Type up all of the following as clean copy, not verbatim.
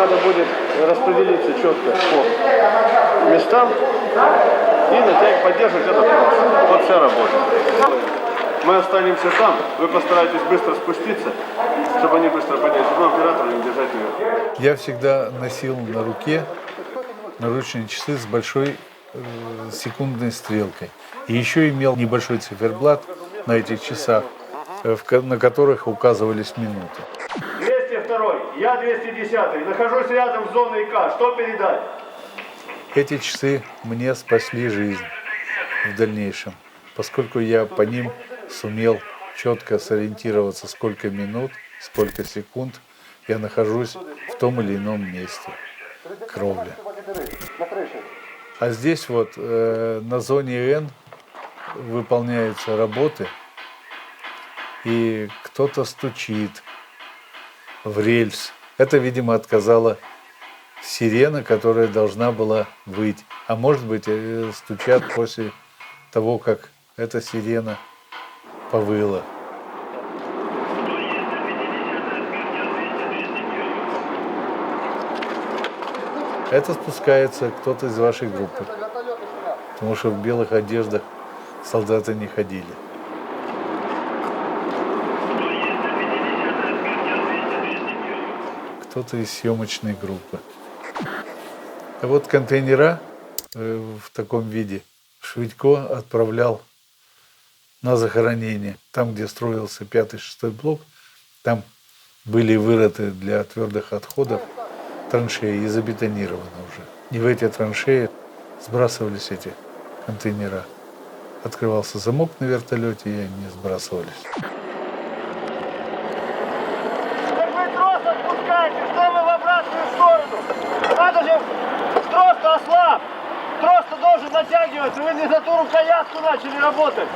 надо будет распределиться четко по местам и натягивать, поддерживать этот трос. Вот вся работа. Мы останемся там, вы постараетесь быстро спуститься, чтобы они быстро поднялись. Одного оператора не держать вверх. Я всегда носил на руке наручные часы с большой секундной стрелкой. И еще имел небольшой циферблат на этих часах, на которых указывались минуты. 202, я 210, нахожусь рядом с зоной К. Что передать? Эти часы мне спасли жизнь в дальнейшем, поскольку я по ним сумел четко сориентироваться, сколько минут, сколько секунд я нахожусь в том или ином месте кровли. А здесь вот на зоне N выполняются работы, и кто-то стучит в рельс. Это, видимо, отказала сирена, которая должна была выйти. А может быть, стучат после того, как эта сирена повыла. Это спускается кто-то из вашей группы, потому что в белых одеждах солдаты не ходили. Кто-то из съемочной группы. А вот контейнера в таком виде Швидько отправлял на захоронение. Там, где строился 5-6 блок, там были вырыты для твердых отходов траншеи и забетонированы уже. И в эти траншеи сбрасывались эти контейнера. Открывался замок на вертолете, и они сбрасывались. Так вы трос отпускаете, что вы в обратную сторону? Надо же, трос-то ослаб. Трос-то должен натягиваться, вы не за ту рукоятку начали работать.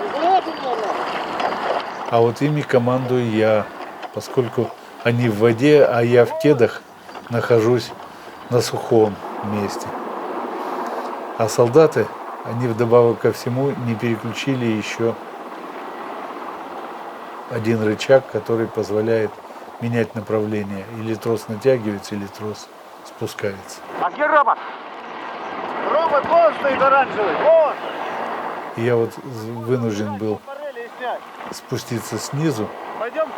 А вот ими командую я, поскольку они в воде, а я в кедах нахожусь на сухом месте. А солдаты, они вдобавок ко всему не переключили еще один рычаг, который позволяет менять направление. Или трос натягивается, или трос спускается. А где робот? Робот вон стоит оранжевый, вон! И я вот вынужден был спуститься снизу, Пойдем?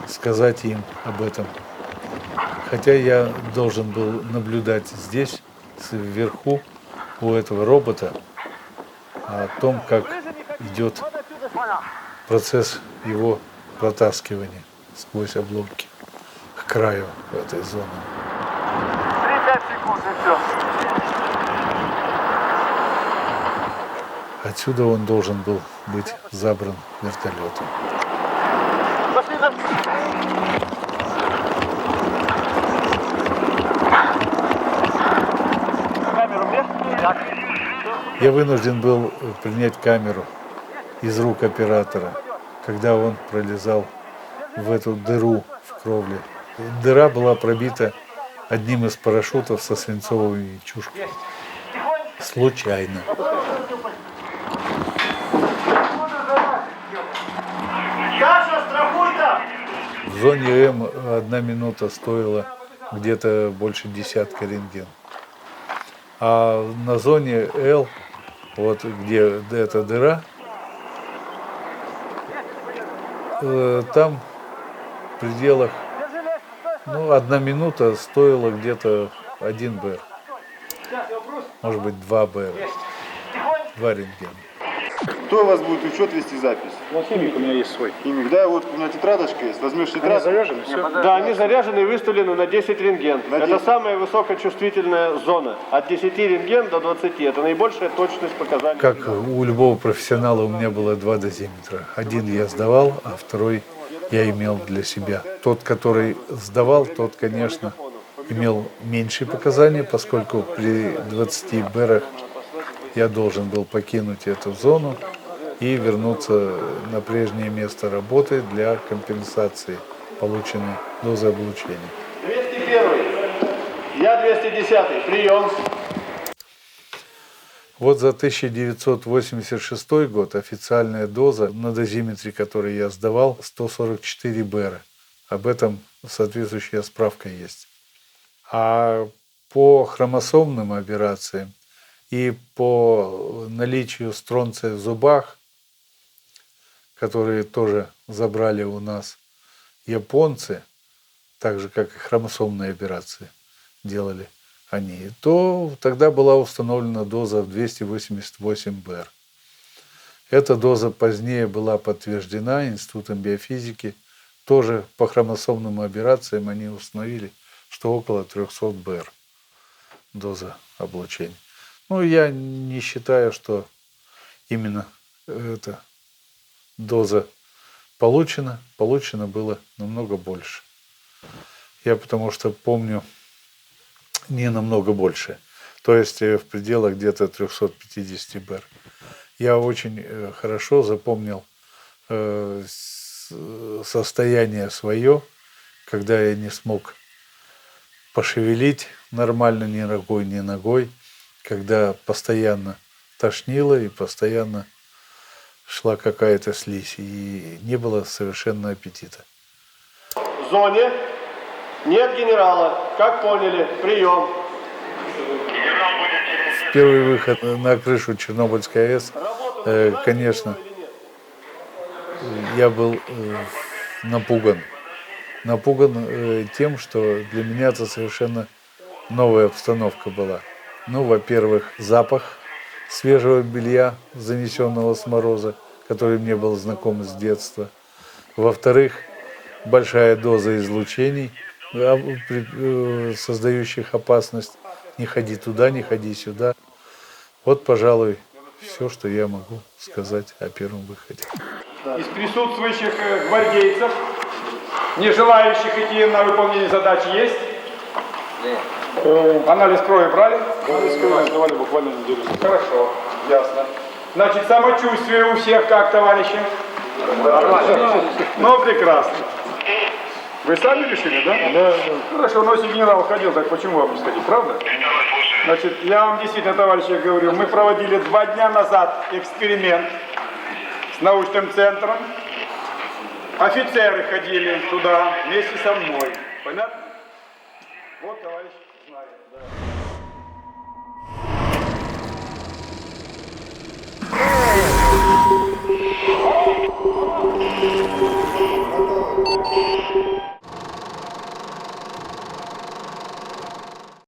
сказать им об этом. Хотя я должен был наблюдать здесь, вверху, у этого робота, о том, как идет процесс его протаскивания сквозь обломки к краю этой зоны. 3-5 секунд и все. Отсюда он должен был быть забран вертолетом. Пошли за... Камеру где? Так. Я вынужден был принять камеру из рук оператора, когда он пролезал в эту дыру в кровле. Дыра была пробита одним из парашютов со свинцовыми чушками. Случайно. Саша, страхуй там! В зоне М 1 минута стоила где-то больше десятка рентген. А на зоне Л, вот где эта дыра, там в пределах, 1 минута стоила где-то 1 БР. Может быть, 2 БР. 2 рентгена. Кто у вас будет учет вести запись? Ну, химик у меня есть свой. Химик, да, вот у меня тетрадочка есть. Возьмешь Они тетрадку. заряжены, все. Да, они заряжены и выставлены на 10 рентген. На Это 10. самая высокочувствительная зона. От 10 рентген до 20. Это наибольшая точность показаний. Как у любого профессионала, у меня было 2 дозиметра. Один я сдавал, а второй я имел для себя. Тот, который сдавал, тот, конечно, имел меньшие показания, поскольку при 20 БРах я должен был покинуть эту зону и вернуться на прежнее место работы для компенсации полученной дозы облучения. 201. Я 210. Прием. Вот за 1986 год официальная доза на дозиметре, который я сдавал, 144 БР. Об этом соответствующая справка есть. А по хромосомным операциям и по наличию стронция в зубах, которые тоже забрали у нас японцы, так же, как и хромосомные операции делали они, то тогда была установлена доза в 288 БР. Эта доза позднее была подтверждена Институтом биофизики. Тоже по хромосомным операциям они установили, что около 300 БР доза облучения. Ну, я не считаю, что именно эта доза получена. Получено было намного больше. Я потому что помню не намного больше. То есть в пределах где-то 350 БР. Я очень хорошо запомнил состояние свое, когда я не смог пошевелить нормально ни рукой, ни ногой, когда постоянно тошнило и постоянно шла какая-то слизь, и не было совершенно аппетита. В зоне нет генерала. Как поняли? Прием. Первый выход на крышу Чернобыльской АЭС, конечно, я был напуган. Напуган тем, что для меня это совершенно новая обстановка была. Ну, во-первых, запах свежего белья, занесенного с мороза, который мне был знаком с детства. Во-вторых, большая доза излучений, создающих опасность. Не ходи туда, не ходи сюда. Вот, пожалуй, все, что я могу сказать о первом выходе. Из присутствующих гвардейцев, не желающих идти на выполнение задачи, есть? Нет. Анализ крови брали? Анализ крови сдавали буквально неделю. Хорошо, ясно. Значит, самочувствие у всех как, товарищи? Нормально. Ну, прекрасно. Вы сами решили, да? Да. Хорошо, но если генерал ходил, так почему вам не сходить, правда? Значит, я вам действительно, товарищи, говорю, мы проводили 2 дня назад эксперимент с научным центром. Офицеры ходили туда вместе со мной. Понятно? Вот, товарищ знает. Да.